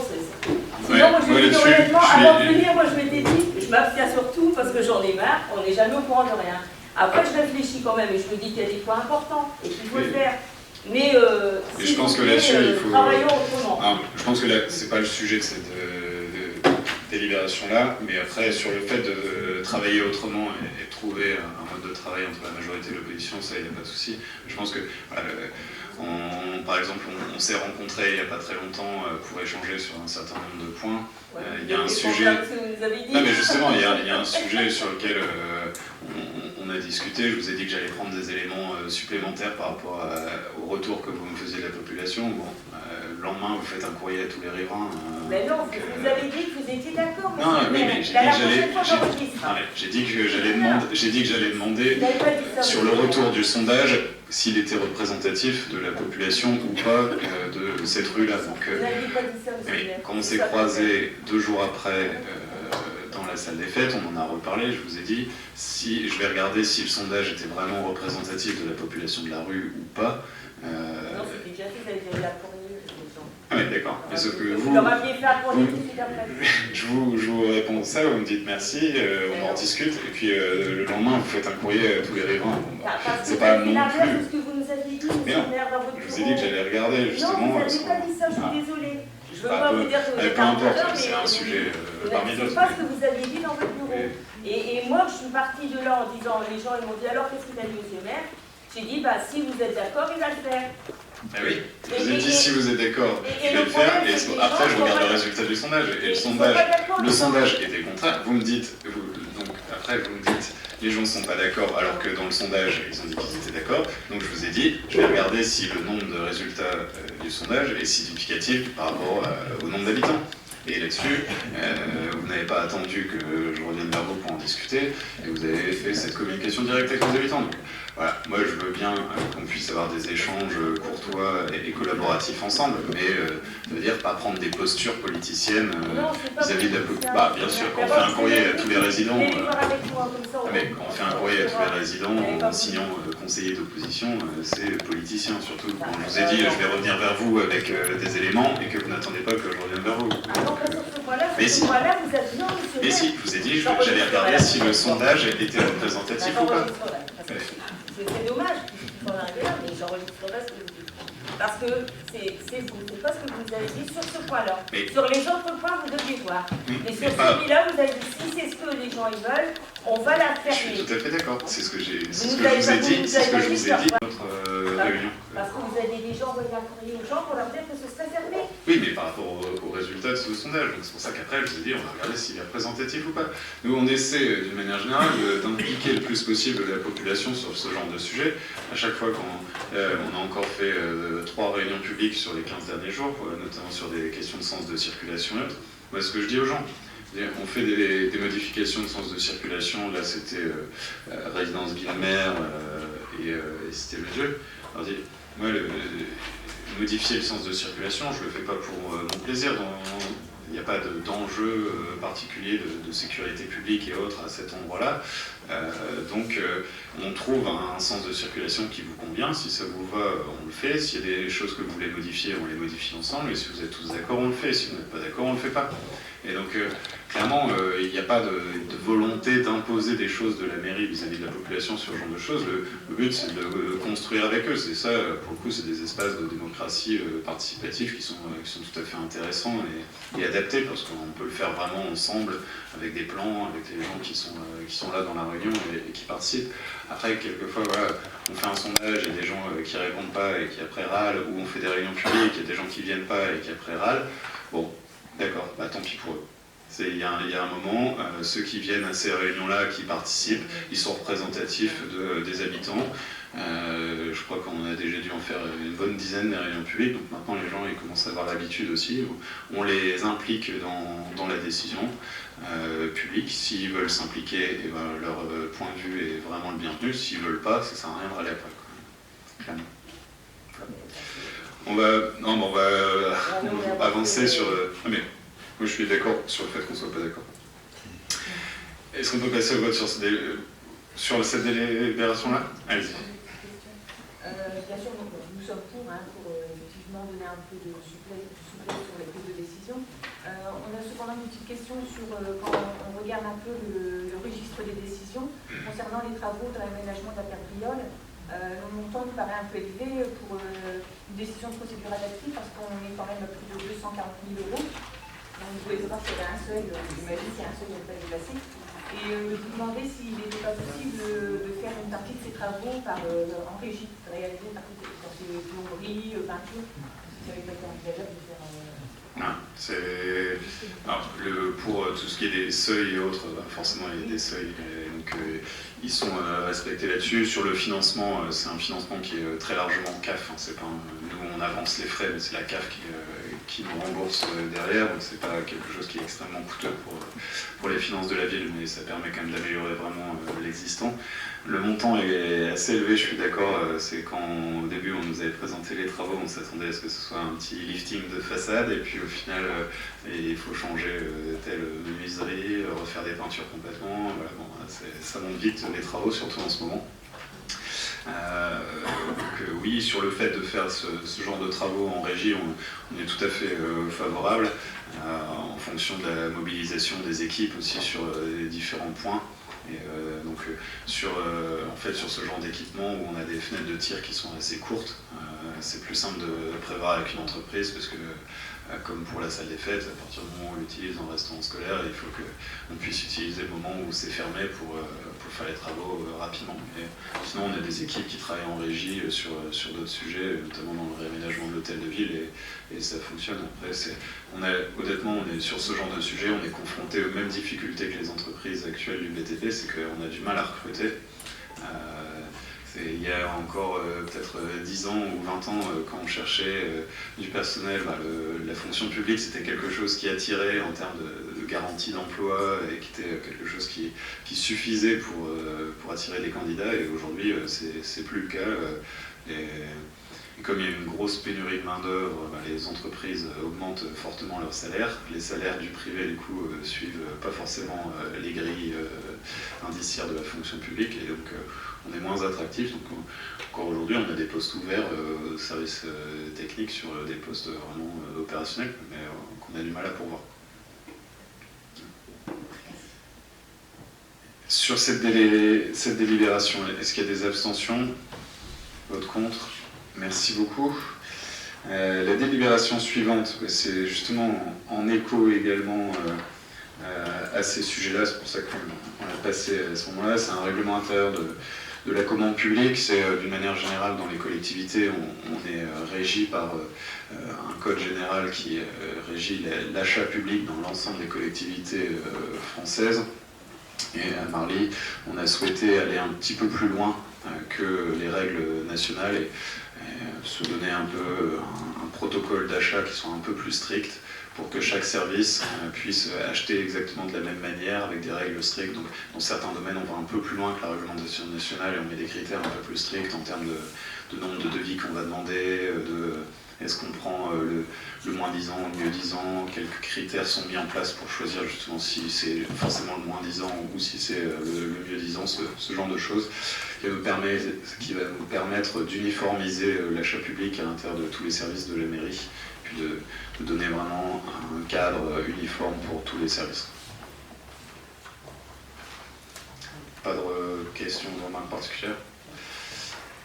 [SPEAKER 5] sinon moi je vais dire honnêtement, avant de venir, moi je m'étais dit, je m'abstiens surtout parce que j'en ai marre, on n'est jamais au courant de rien. Après je réfléchis quand même et je me dis qu'il y a des points importants et qu'il faut le faire. Mais
[SPEAKER 1] je pense que là-dessus, il faut...
[SPEAKER 5] travaillons autrement.
[SPEAKER 1] Non, je pense que là, c'est pas le sujet de cette délibération-là, mais après, sur le fait de travailler autrement et de trouver un mode de travail entre la majorité et l'opposition, ça, il n'y a pas de souci. Je pense que... par exemple, on s'est rencontrés il n'y a pas très longtemps pour échanger sur un certain nombre de points. Il y a un sujet... Non, mais justement, il y a un sujet sur lequel on a discuté. Je vous ai dit que j'allais prendre des éléments supplémentaires par rapport au retour que vous me faisiez de la population. Bon, le lendemain, vous faites un courrier à tous les riverains.
[SPEAKER 5] Mais non, vous avez dit que vous étiez d'accord.
[SPEAKER 1] Non, oui, mais j'ai dit que j'allais demander sur le retour du sondage s'il était représentatif de la population ou pas de cette rue-là. Quand on s'est croisés 2 jours après dans la salle des fêtes, on en a reparlé, je vous ai dit, si je vais regarder si le sondage était vraiment représentatif de la population de la rue ou pas.
[SPEAKER 5] Non, c'était déjà fait, vous avez déjà fourni.
[SPEAKER 1] Ah oui, d'accord. Mais sauf que vous, je vous réponds ça, vous me dites merci, on en discute, et puis le lendemain, vous faites un courrier à tous les riverains. Bon, c'est pas non plus...
[SPEAKER 5] Ce que vous nous aviez dit,
[SPEAKER 1] mais non, je vous ai dit que j'allais regarder, justement.
[SPEAKER 5] Non, vous n'avez pas dit ça, je suis désolée. Je veux pas vous dire que vous êtes
[SPEAKER 1] peu importe, c'est un sujet parmi d'autres.
[SPEAKER 5] C'est pas ce que vous aviez dit dans votre bureau. Et moi, je suis partie de là en disant, les gens, ils m'ont dit, alors qu'est-ce qu'il a dit, monsieur le maire? J'ai dit, bah, si vous êtes d'accord, il va le faire.
[SPEAKER 1] Ah oui, je vous ai dit si vous êtes d'accord, je vais le faire, et après je regarde le résultat du sondage, et le sondage était contraire, vous me dites, donc après vous me dites, les gens ne sont pas d'accord, alors que dans le sondage, ils ont dit qu'ils étaient d'accord, donc je vous ai dit, je vais regarder si le nombre de résultats du sondage est significatif par rapport au nombre d'habitants. Et là-dessus, vous n'avez pas attendu que je revienne vers vous pour en discuter, et vous avez fait cette communication directe avec les habitants. Donc, voilà, moi je veux bien qu'on puisse avoir des échanges courtois et collaboratifs ensemble, mais ça veut dire pas prendre des postures politiciennes vis-à-vis de la population. Bah, bien sûr, quand on fait un courrier à tous les résidents, mais quand on fait un courrier à tous les résidents en signant conseiller d'opposition, c'est politicien surtout. Quand je vous ai dit je vais revenir vers vous avec des éléments et que vous n'attendez pas que je revienne vers vous. Mais si, je vous ai dit j'allais regarder si le sondage était représentatif ou pas.
[SPEAKER 5] C'est dommage, mais j'enregistrerai ce que vous dites. Parce que c'est faux, c'est pas ce que vous nous avez dit sur ce point-là. Sur les autres points, vous deviez voir. Mais sur celui-là, vous avez dit, si c'est ce que les gens ils veulent, on va la fermer.
[SPEAKER 1] Je suis tout à fait d'accord, c'est ce que je vous ai dit, c'est ce que je vous ai dit dans notre réunion.
[SPEAKER 5] Parce que vous avez déjà envoyé un courrier aux gens pour leur dire que ce serait fermé.
[SPEAKER 1] Oui, mais par rapport aux résultats de ce sondage. Donc c'est pour ça qu'après, je vous ai dit, on va regarder s'il est représentatif ou pas. Nous, on essaie, d'une manière générale, d'impliquer le plus possible la population sur ce genre de sujet. À chaque fois qu'on a encore fait 3 réunions publiques sur les 15 derniers jours, notamment sur des questions de sens de circulation et autres. Moi, ce que je dis aux gens, on fait des modifications de sens de circulation. Là, c'était résidence Guillemère et Cité-le-Dieu. Alors, moi, modifier le sens de circulation, je ne le fais pas pour mon plaisir. Il n'y a pas d'enjeu particulier de sécurité publique et autres à cet endroit-là. Donc on trouve un sens de circulation qui vous convient. Si ça vous va, on le fait. S'il y a des choses que vous voulez modifier, on les modifie ensemble. Et si vous êtes tous d'accord, on le fait. Si vous n'êtes pas d'accord, on ne le fait pas. Et donc clairement, il n'y a pas de volonté d'imposer des choses de la mairie vis-à-vis de la population sur ce genre de choses. Le but, c'est de construire avec eux. C'est ça, pour le coup, c'est des espaces de démocratie participative qui sont tout à fait intéressants et adaptés, parce qu'on peut le faire vraiment ensemble, avec des plans, avec les gens qui sont là dans la réunion et qui participent. Après, quelquefois, voilà, on fait un sondage, il y a des gens qui répondent pas et qui après râlent, ou on fait des réunions publiques, il y a des gens qui viennent pas et qui après râlent. Bon, d'accord, bah tant pis pour eux. Il y a un moment, ceux qui viennent à ces réunions-là, qui participent, ils sont représentatifs des habitants. Je crois qu'on a déjà dû en faire une bonne dizaine des réunions publiques, donc maintenant les gens ils commencent à avoir l'habitude aussi. On les implique dans la décision publique. S'ils veulent s'impliquer, et ben, leur point de vue est vraiment le bienvenu. S'ils ne veulent pas, ça ne sert à rien de râler après. Clairement. On va avancer sur... mais moi je suis d'accord sur le fait qu'on ne soit pas d'accord. Est-ce qu'on peut passer au vote sur cette délibération-là? Allez-y.
[SPEAKER 4] Bien sûr, nous sommes pour effectivement donner un peu de souplesse sur les prises de décision. On a cependant une petite question sur quand on regarde un peu le registre des décisions concernant les travaux de l'aménagement de la Perbriole. Le montant nous paraît un peu élevé pour une décision de procédure adaptive parce qu'on est quand même à plus de 240 000 €. Donc vous pouvez savoir s'il y avait un seuil, j'imagine qu'il y a un seuil qui n'est pas dépassé. Et vous demandez s'il n'était pas possible de faire une partie de ces travaux en régie, de réaliser une partie de ces plomberies, peintures, si ça n'avait pas été envisageable de faire...
[SPEAKER 1] Non, pour tout ce qui est des seuils et autres, forcément il y a des seuils, donc ils sont respectés là-dessus. Sur le financement, c'est un financement qui est très largement CAF, hein, c'est pas nous on avance les frais, mais c'est la CAF qui nous rembourse derrière, donc c'est pas quelque chose qui est extrêmement coûteux pour les finances de la ville, mais ça permet quand même d'améliorer vraiment l'existant. Le montant est assez élevé, je suis d'accord, c'est quand au début on nous avait présenté les travaux, on s'attendait à ce que ce soit un petit lifting de façade, et puis au final il faut changer telle menuiserie, refaire des peintures complètement, voilà, bon, ça monte vite les travaux, surtout en ce moment. Donc oui, sur le fait de faire ce genre de travaux en régie, on est tout à fait favorable, en fonction de la mobilisation des équipes aussi sur les différents points. Et donc en fait, sur ce genre d'équipement où on a des fenêtres de tir qui sont assez courtes, c'est plus simple de prévoir avec une entreprise parce que comme pour la salle des fêtes, à partir du moment où on l'utilise en restaurant scolaire, il faut qu'on puisse utiliser le moment où c'est fermé pour faire les travaux rapidement. Et sinon, on a des équipes qui travaillent en régie sur d'autres sujets, notamment dans le réaménagement de l'hôtel de ville, et ça fonctionne. Après, honnêtement, on est sur ce genre de sujet, on est confronté aux mêmes difficultés que les entreprises actuelles du BTP, c'est qu'on a du mal à recruter. Il y a encore peut-être 10 ans ou 20 ans, quand on cherchait du personnel, la fonction publique c'était quelque chose qui attirait en termes de garantie d'emploi et qui était quelque chose qui suffisait pour attirer des candidats, et aujourd'hui c'est plus le cas. Et comme il y a une grosse pénurie de main-d'œuvre, les entreprises augmentent fortement leurs salaires. Les salaires du privé, du coup, suivent pas forcément les grilles indiciaires de la fonction publique, et donc on est moins attractif. Donc encore aujourd'hui, on a des postes ouverts au service technique sur des postes vraiment opérationnels, mais qu'on a du mal à pourvoir. Sur cette délibération, est-ce qu'il y a des abstentions? Vote contre? Merci beaucoup. La délibération suivante, c'est justement en écho également à ces sujets-là, c'est pour ça qu'on l'a passé à ce moment-là. C'est un règlement intérieur de la commande publique. C'est d'une manière générale dans les collectivités, on est régi par un code général qui régit l'achat public dans l'ensemble des collectivités françaises. Et à Marly, on a souhaité aller un petit peu plus loin que les règles nationales et se donner un peu un protocole d'achat qui soit un peu plus strict pour que chaque service puisse acheter exactement de la même manière avec des règles strictes. Donc, dans certains domaines, on va un peu plus loin que la réglementation nationale et on met des critères un peu plus stricts en termes de nombre de devis qu'on va demander, Est-ce qu'on prend le moins disant, le mieux disant? Quelques critères sont mis en place pour choisir justement si c'est forcément le moins disant ou si c'est le mieux disant, ce genre de choses qui va nous permettre d'uniformiser l'achat public à l'intérieur de tous les services de la mairie, puis de donner vraiment un cadre uniforme pour tous les services. Pas de questions ou remarques particulières?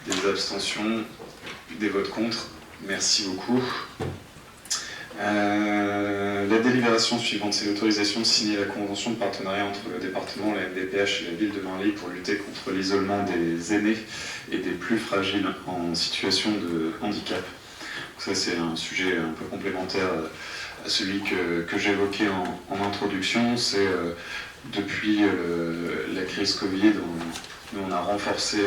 [SPEAKER 1] Des abstentions, des votes contre? Merci beaucoup. La délibération suivante, c'est l'autorisation de signer la convention de partenariat entre le département, la MDPH et la ville de Marly pour lutter contre l'isolement des aînés et des plus fragiles en situation de handicap. Donc ça, c'est un sujet un peu complémentaire à celui que j'évoquais en introduction. C'est depuis la crise Covid, nous on a renforcé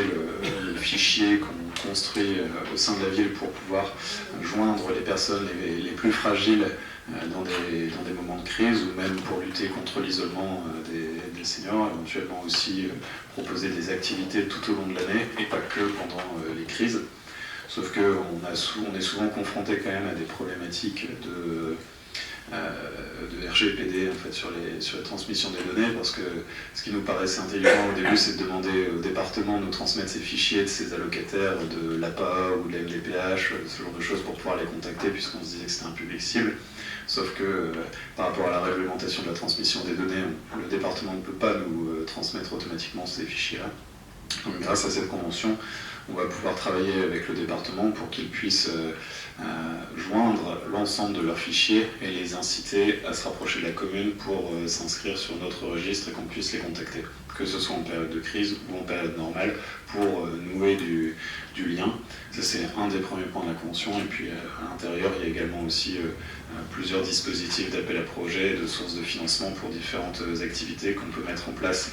[SPEAKER 1] le fichier qu'on construit au sein de la ville pour pouvoir joindre les personnes les plus fragiles dans des moments de crise, ou même pour lutter contre l'isolement des seniors, éventuellement aussi proposer des activités tout au long de l'année et pas que pendant les crises. Sauf qu'on est souvent confronté quand même à des problématiques de RGPD en fait, sur la transmission des données, parce que ce qui nous paraissait intelligent au début, c'est de demander au département de nous transmettre ces fichiers de ses allocataires de l'APA ou de la MDPH, ce genre de choses pour pouvoir les contacter, puisqu'on se disait que c'était un public cible. Sauf que par rapport à la réglementation de la transmission des données, le département ne peut pas nous transmettre automatiquement ces fichiers-là. Donc grâce à cette convention, on va pouvoir travailler avec le département pour qu'ils puissent joindre l'ensemble de leurs fichiers et les inciter à se rapprocher de la commune pour s'inscrire sur notre registre et qu'on puisse les contacter, que ce soit en période de crise ou en période normale, pour nouer du lien. Ça, c'est un des premiers points de la convention. Et puis à l'intérieur, il y a également aussi plusieurs dispositifs d'appel à projet, de sources de financement pour différentes activités qu'on peut mettre en place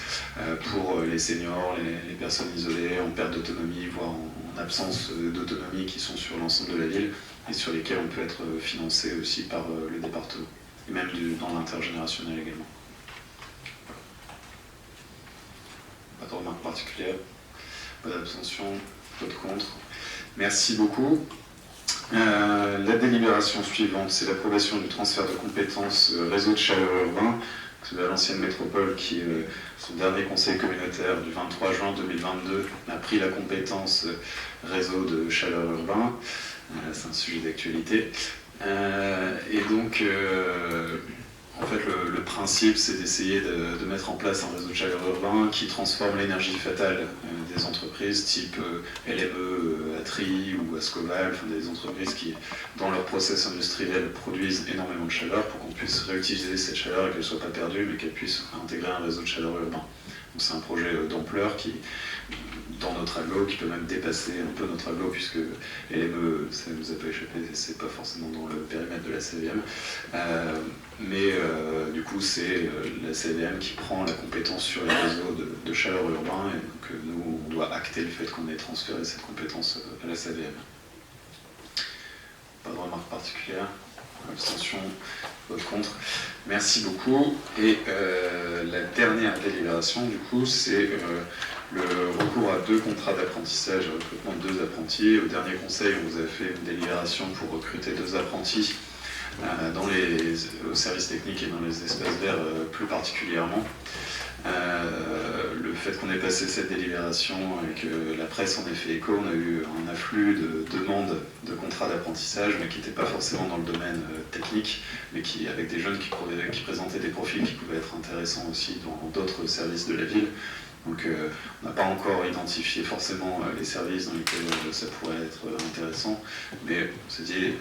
[SPEAKER 1] pour les seniors, les personnes isolées, en perte d'autonomie, voire en absence d'autonomie, qui sont sur l'ensemble de la ville et sur lesquels on peut être financé aussi par le département, et même dans l'intergénérationnel également. Pas de remarques particulières, pas d'abstention, pas de contre. Merci beaucoup. La délibération suivante, c'est l'approbation du transfert de compétences réseau de chaleur urbain de l'ancienne métropole qui, son dernier conseil communautaire du 23 juin 2022, a pris la compétence réseau de chaleur urbain. C'est un sujet d'actualité. Et donc, en fait, le principe, c'est d'essayer de mettre en place un réseau de chaleur urbain qui transforme l'énergie fatale des entreprises type LME, Atri ou Ascoval, enfin des entreprises qui, dans leur process industriel, produisent énormément de chaleur pour qu'on puisse réutiliser cette chaleur et qu'elle ne soit pas perdue, mais qu'elle puisse intégrer un réseau de chaleur urbain. Donc c'est un projet d'ampleur qui, dans notre agglo, qui peut même dépasser un peu notre agglo, puisque LME, ça ne nous a pas échappé, c'est pas forcément dans le périmètre de la CVM. Mais du coup, c'est la CVM qui prend la compétence sur les réseaux de chaleur urbain, et donc nous, on doit acter le fait qu'on ait transféré cette compétence à la CVM. Pas de remarques particulières, abstention, vote contre. Merci beaucoup. Et la dernière délibération, du coup, c'est le recours à 2 contrats d'apprentissage, le recrutement de 2 apprentis. Au dernier conseil, on vous a fait une délibération pour recruter 2 apprentis au service technique et dans les espaces verts plus particulièrement. Le fait qu'on ait passé cette délibération et que la presse en ait fait écho, on a eu un afflux de demandes de contrats d'apprentissage, mais qui n'étaient pas forcément dans le domaine technique, mais avec des jeunes qui présentaient des profils qui pouvaient être intéressants aussi dans d'autres services de la ville. Donc on n'a pas encore identifié forcément les services dans lesquels ça pourrait être intéressant, mais on s'est dit,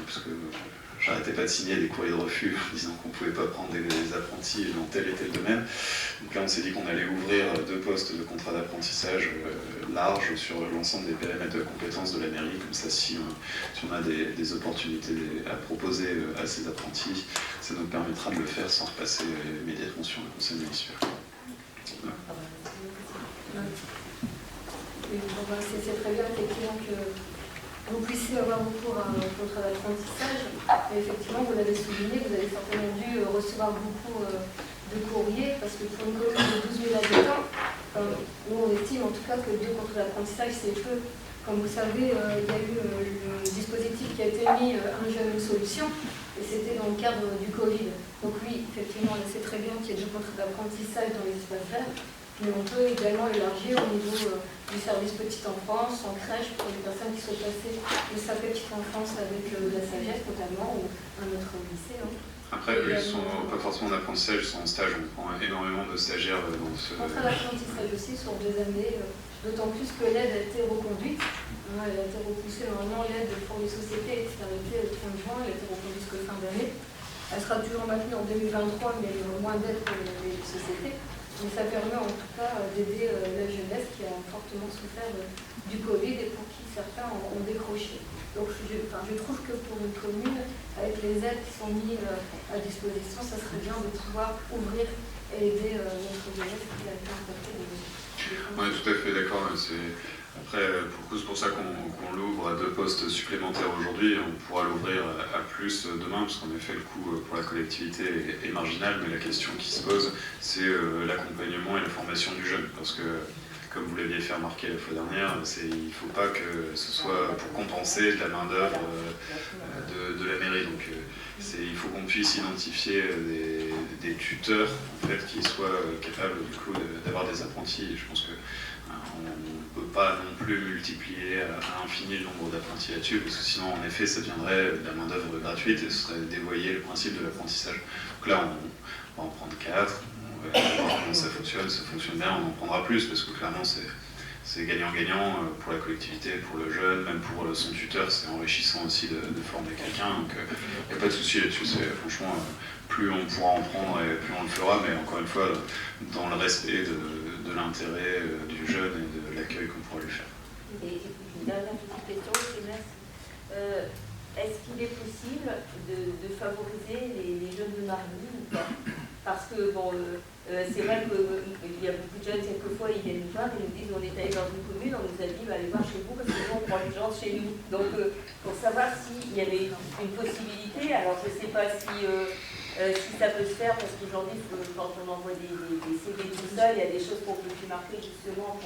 [SPEAKER 1] parce que j'arrêtais pas de signer des courriers de refus disant qu'on ne pouvait pas prendre des apprentis dans tel et tel domaine. Donc là on s'est dit qu'on allait ouvrir 2 postes de contrat d'apprentissage larges sur l'ensemble des périmètres de compétences de la mairie, comme ça si on a des opportunités à proposer à ces apprentis, ça nous permettra de le faire sans repasser immédiatement sur le conseil municipal. Voilà.
[SPEAKER 6] C'est très bien effectivement que vous puissiez avoir recours à un contrat d'apprentissage. Effectivement, vous l'avez souligné, vous avez certainement dû recevoir beaucoup de courriers, parce que pour une commune de 12 000 habitants, nous on estime en tout cas que 2 contrats d'apprentissage c'est peu. Comme vous savez, il y a eu le dispositif qui a été mis, Un jeune, une solution, et c'était dans le cadre du Covid. Donc oui, effectivement, on sait très bien qu'il y a du contrat d'apprentissage dans les espaces verts, mais on peut également élargir au niveau du service petite enfance, en crèche, pour les personnes qui sont passées de sa petite enfance avec la sagesse notamment, ou un autre lycée.
[SPEAKER 1] Après, eux, ils sont pas forcément en apprentissage, ils sont en stage. On prend énormément de stagiaires dans ce...
[SPEAKER 6] Contrat d'apprentissage aussi sur 2 années, d'autant plus que l'aide a été reconduite. Elle a été repoussée, normalement l'aide pour les sociétés s'est arrêtée le 30 juin, elle a été reconduite jusqu'à fin d'année. Elle sera toujours maintenue en 2023, mais il y aura moins d'aide pour les sociétés. Mais ça permet en tout cas d'aider la jeunesse qui a fortement souffert du Covid et pour qui certains ont décroché. Donc je trouve que pour une commune, avec les aides qui sont mises à disposition, ça serait bien de pouvoir ouvrir et aider notre jeunesse qui a été impactée.
[SPEAKER 1] Oui, tout à fait d'accord. Après, c'est pour ça qu'on l'ouvre à 2 postes supplémentaires aujourd'hui. On pourra l'ouvrir à plus demain, parce qu'en effet, le coût pour la collectivité est marginal, mais la question qui se pose, c'est l'accompagnement et la formation du jeune. Parce que, comme vous l'aviez fait remarquer la fois dernière, il ne faut pas que ce soit pour compenser de la main-d'œuvre de la mairie. Donc, il faut qu'on puisse identifier des tuteurs en fait, qui soient capables du coup d'avoir des apprentis. Et je pense que on ne peut pas non plus multiplier à l'infini le nombre d'apprentis là-dessus, parce que sinon, en effet, ça deviendrait de la main-d'œuvre gratuite et ce serait dévoyer le principe de l'apprentissage. Donc là, on va en prendre 4, on va voir comment ça fonctionne bien, on en prendra plus, parce que clairement, c'est gagnant-gagnant pour la collectivité, pour le jeune, même pour son tuteur, c'est enrichissant aussi de former quelqu'un, donc il n'y a pas de souci là-dessus, franchement, plus on pourra en prendre et plus on le fera, mais encore une fois, dans le respect de l'intérêt du jeune et de l'accueil qu'on pourra lui faire.
[SPEAKER 5] Et une dernière petite question, est-ce qu'il est possible de favoriser les jeunes de Marly ou pas? Parce que bon, c'est vrai qu'il y a beaucoup de jeunes, quelquefois ils viennent nous voir et nous disent on est allé dans une commune, on nous a dit allez voir chez vous parce que nous on prend les gens chez nous. Donc pour savoir s'il y avait une possibilité, alors je ne sais pas si ça peut se faire, parce qu'aujourd'hui quand on envoie des CV tout ça, il y a des choses qu'on peut plus marquer justement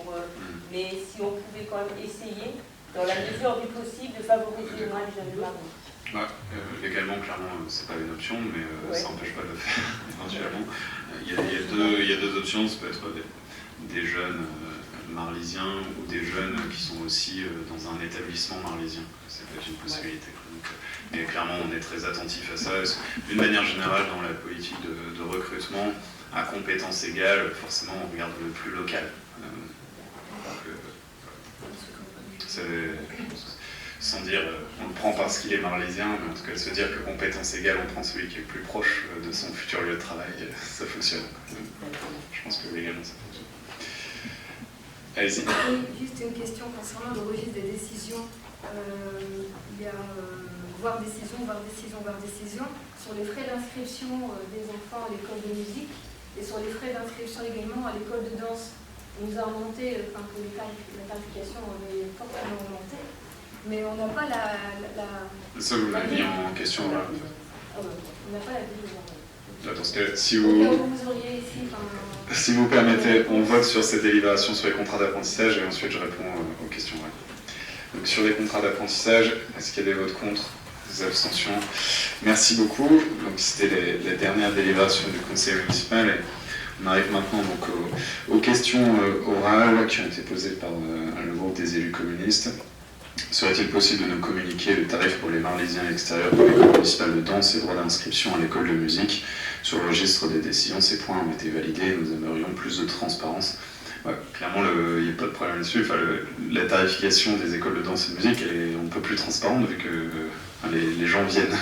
[SPEAKER 5] mais si on pouvait quand même essayer, dans la mesure du possible, de favoriser moins les jeunes parents.
[SPEAKER 1] Ouais, légalement, clairement, c'est pas une option, mais ça n'empêche pas de le faire éventuellement. Il y a 2 options, ça peut être des jeunes marlysiens ou des jeunes qui sont aussi dans un établissement marlysien. Ça peut être une possibilité. Donc, mais clairement, on est très attentif à ça. D'une manière générale, dans la politique de recrutement, à compétences égales, forcément, on regarde le plus local. Sans dire on le prend parce qu'il est marlysien, mais en tout cas se dire que compétence égale, on prend celui qui est le plus proche de son futur lieu de travail, ça fonctionne. Je pense que légalement ça fonctionne. Allez-y.
[SPEAKER 6] Juste une question concernant le registre des décisions. Il y a voir décision sur les frais d'inscription des enfants à l'école de musique et sur les frais d'inscription également à l'école de danse. On nous a remonté, que la tarification avait fortement augmenté, mais on n'a pas la...
[SPEAKER 1] Ça, vous l'avez mis en question là.
[SPEAKER 6] On n'a pas la grille.
[SPEAKER 1] Dans ce cas, si vous permettez, on vote sur cette délibération sur les contrats d'apprentissage et ensuite je réponds aux questions. Ouais. Donc sur les contrats d'apprentissage, est-ce qu'il y a des votes contre, des abstentions? Merci beaucoup. Donc c'était les dernières délibérations du conseil municipal. Et on arrive maintenant donc aux questions orales qui ont été posées par le groupe des élus communistes. Serait-il possible de nous communiquer le tarif pour les Marlysiens extérieurs de l'école municipale de danse et droit d'inscription à l'école de musique? Sur le registre des décisions, ces points ont été validés. Nous aimerions plus de transparence. Ouais, clairement, il n'y a pas de problème là-dessus. Enfin, la tarification des écoles de danse et de musique, elle est un peu plus transparente vu que les gens viennent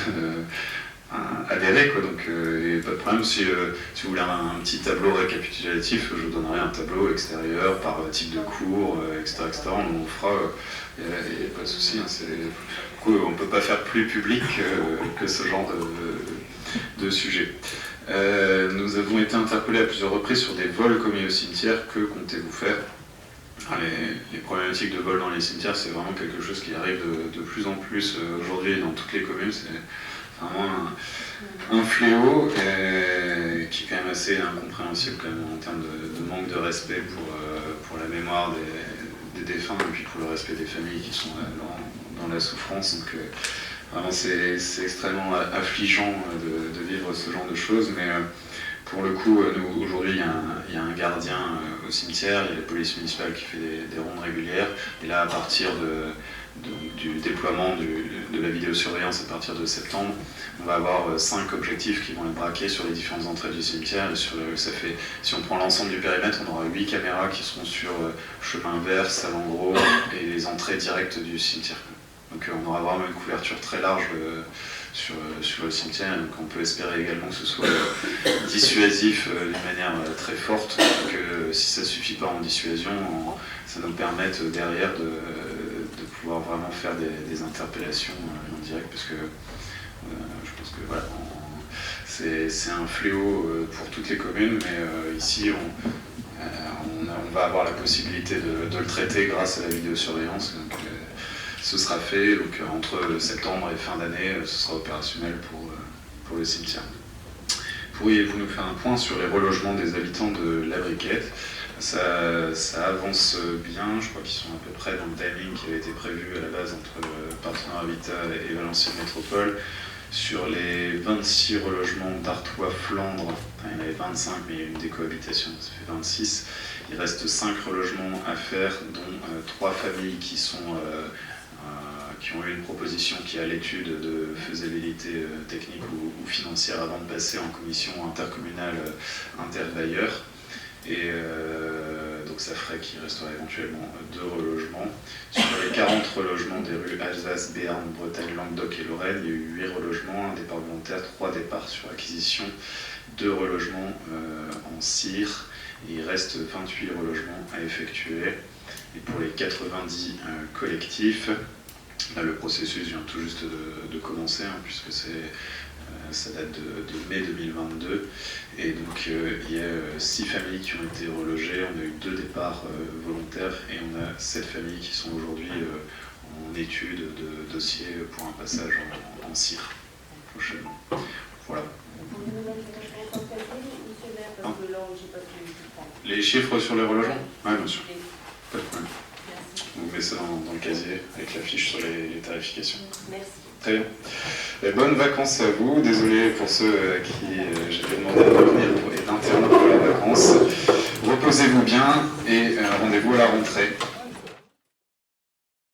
[SPEAKER 1] adhérer, quoi. Donc il n'y a pas de problème. Si vous voulez un petit tableau récapitulatif, je vous donnerai un tableau extérieur par type de cours, etc. On vous fera. Il n'y a pas de souci. On ne peut pas faire plus public que ce genre de sujet. Nous avons été interpellés à plusieurs reprises sur des vols commis au cimetière. Que comptez-vous faire? Les problématiques de vol dans les cimetières, c'est vraiment quelque chose qui arrive de plus en plus aujourd'hui dans toutes les communes. C'est vraiment un fléau qui est quand même assez incompréhensible quand même, en termes de manque de respect pour la mémoire des défunts et puis pour le respect des familles qui sont dans la souffrance. Donc vraiment c'est extrêmement affligeant de vivre ce genre de choses, mais pour le coup, nous aujourd'hui il y a un gardien au cimetière, il y a la police municipale qui fait des rondes régulières, et là à partir du déploiement de la vidéosurveillance à partir de septembre, on va avoir 5 objectifs qui vont être braqués sur les différentes entrées du cimetière. Et si on prend l'ensemble du périmètre, on aura 8 caméras qui seront sur chemin vert, Salengro et les entrées directes du cimetière. Donc on aura vraiment une couverture très large sur le cimetière, donc on peut espérer également que ce soit dissuasif d'une manière très forte, que si ça ne suffit pas en dissuasion, ça nous permette derrière de pouvoir vraiment faire des interpellations en direct, parce que je pense que voilà, c'est un fléau pour toutes les communes, mais ici on va avoir la possibilité de le traiter grâce à la vidéosurveillance. Donc, ce sera fait, donc entre septembre et fin d'année, ce sera opérationnel pour le cimetière. Pourriez-vous nous faire un point sur les relogements des habitants de la Briquette? Ça avance bien, je crois qu'ils sont à peu près dans le timing qui avait été prévu à la base entre Partenaire Habitat et Valenciennes Métropole. Sur les 26 relogements d'Artois-Flandre, enfin, il y en avait 25, mais il y a eu une décohabitation, ça fait 26. Il reste 5 relogements à faire, dont 3 familles qui ont eu une proposition qui est à l'étude de faisabilité technique ou financière avant de passer en commission intercommunale interbailleurs. Et donc ça ferait qu'il resterait éventuellement 2 relogements. Sur les 40 relogements des rues Alsace, Béarn, Bretagne, Languedoc et Lorraine, il y a eu 8 relogements, un départ volontaire, 3 départs sur acquisition, 2 relogements en cire, et il reste 28 relogements à effectuer. Et pour les 90 collectifs, là, le processus vient tout juste de commencer, puisque ça date de mai 2022. Et donc il y a 6 familles qui ont été relogées, on a eu 2 départs volontaires et on a 7 familles qui sont aujourd'hui en étude de dossier pour un passage en cire prochainement. Voilà. Les chiffres sur les relogements? Oui, bien sûr. Pas de problème. On vous met ça dans le casier avec la fiche sur les tarifications.
[SPEAKER 5] Merci.
[SPEAKER 1] Très bien. Et bonnes vacances à vous. Désolé pour ceux à qui j'avais demandé de revenir et d'interrompre les vacances. Reposez-vous bien et rendez-vous à la rentrée.